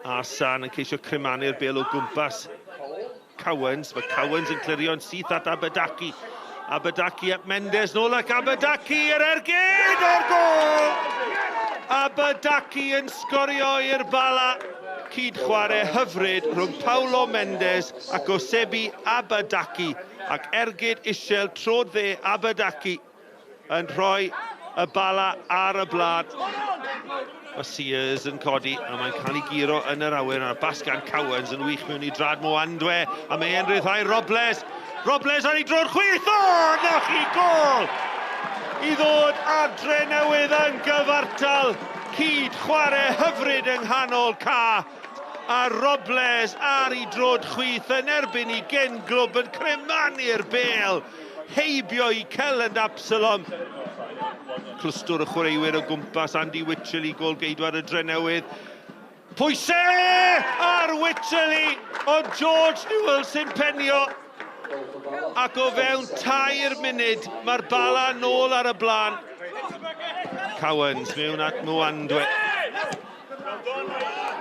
A San yn ceisio crymanu'r bêl o gwmpas Cowens. Mae Cowens yn clirio'n syth at Aberdaki. Aberdaki at Mendes, nôl ac Aberdaki yr ergyd o'r gol! Aberdaki yn sgorio i'r Bala. Cyd chwarae hyfryd rhwng Paulo Mendes ac Osebi Aberdaki. Ac ergyd isel trod dde Aberdaki yn rhoi y Bala ar y blad. Mae Sears yn codi a mae'n cael ei giro yn yr awyr a'r Basgan Cowens yn wych mewn i drad Mwandwe a mae e'n ryddhau Robles. Robles ar ei dro'r chwith, na chi gol! I ddod ar Drenewydd yn gyfartal. Cyd chwarae hyfryd yng nghanol ca. A Robles ar ei drod chwith yn erbyn i gen glwb yn cremanu'r bêl. Heibio i Celyn Absalom. Clwstwr y chwaraewyr o gwmpas Andy Wycherley, gol geidwad y Drenewydd. Pwyse ar Wycherley o George Newell sy'n penio. Ac o fewn 2 munud mae'r Bala nôl ar y blaen. Cowens mewn at Mwandwe.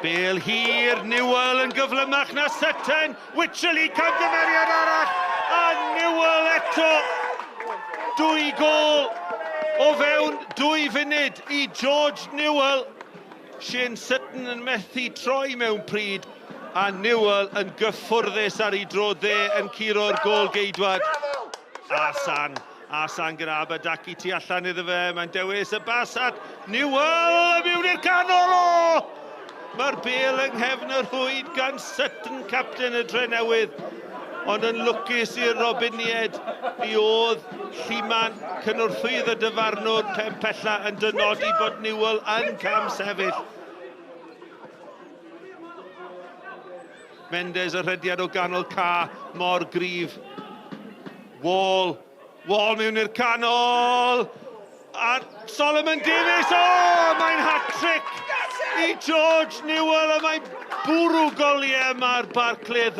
Bêl hir, Newell yn gyflymach na Sutton. Wycherley camgymeriad arall. A Newell eto. 2 gol o fewn 2 funud i George Newell. Shane Sutton yn methu troi mewn pryd. A Newell yn gyffwrddus ar ei drod dde yn curo'r gol geidwad. A San gyda Aberdaki tu allan iddo fe. Mae'n dewis y bas at Newell mewn i'r canol o! Mae'r bêl yng nghefn yr hwyd gan Sutton, capten y Drenewydd. Ond yn lwcus i'r Robinied, mi oedd Lliman cynnwrthwydd y dyfarnwr Pempella yn dynodi bod Newell yn cam sefyll. Mendes y rhediad o ganol ca, mor gryf. Wall mewn i'r canol. A Solomon Davies, mae'n hat-trick i George Newell a mae'n bwrw goliau mae'r Barclays.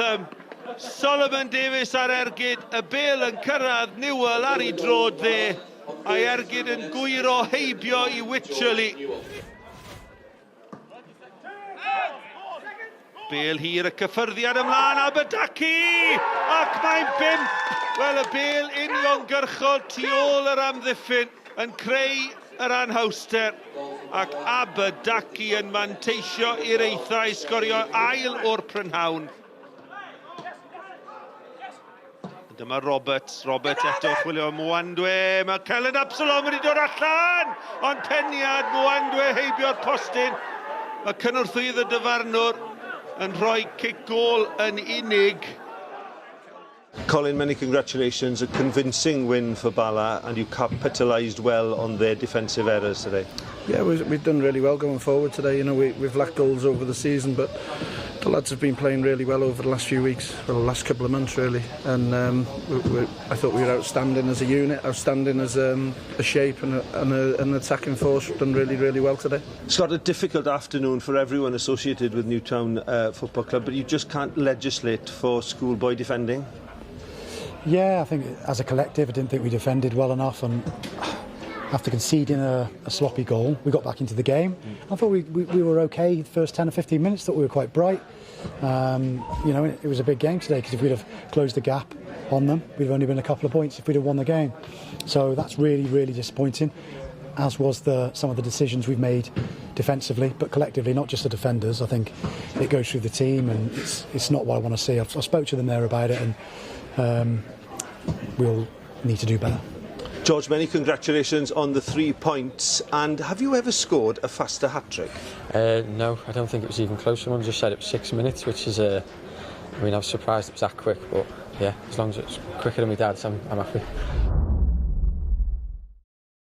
Solomon Davies ar ergyd, y bêl yn cyrraedd Newell ar ei drod dde, a'i ergyd yn gwyro heibio i Wycherley. Bêl hir y cyffyrddiad ymlaen Aberdaki, ac mae'n 5. Wel, y bêl uniongyrchol tu ôl yr amddiffyn yn creu yr anhawster, ac Aberdaki yn manteisio i'r eithau sgorio ail o'r prynhawn. Dyma Roberts eto chwilio Mwandwe. Mae Celyn Absalom wedi dod allan, ond peniad Mwandwe heibio'r postyn. Mae cynnwrthwydd y dyfarnwr yn rhoi kick gol yn unig. Colin, many congratulations. A convincing win for Bala, and you capitalised well on their defensive errors today. Yeah, we've done really well going forward today. You know, we've lacked goals over the season, but the lads have been playing really well over the last few weeks, well, the last couple of months really. And I thought we were outstanding as a unit, outstanding as a shape and an attacking force. Done really, really well today. Scott, a difficult afternoon for everyone associated with Newtown Football Club, but you just can't legislate for schoolboy defending. Yeah, I think as a collective, I didn't think we defended well enough, and after conceding a sloppy goal, we got back into the game. I thought we were okay the first 10 or 15 minutes, thought we were quite bright. You know, it was a big game today, because if we'd have closed the gap on them, we'd have only been a couple of points if we'd have won the game. So that's really, really disappointing, as was some of the decisions we've made defensively, but collectively, not just the defenders. I think it goes through the team, and it's not what I want to see. I spoke to them there about it, and we'll need to do better. George, many congratulations on the 3 points. And have you ever scored a faster hat-trick? No, I don't think it was even close. Someone just said it was 6 minutes, which is, I mean, I was surprised it was that quick, but yeah, as long as it's quicker than my dad's, I'm happy.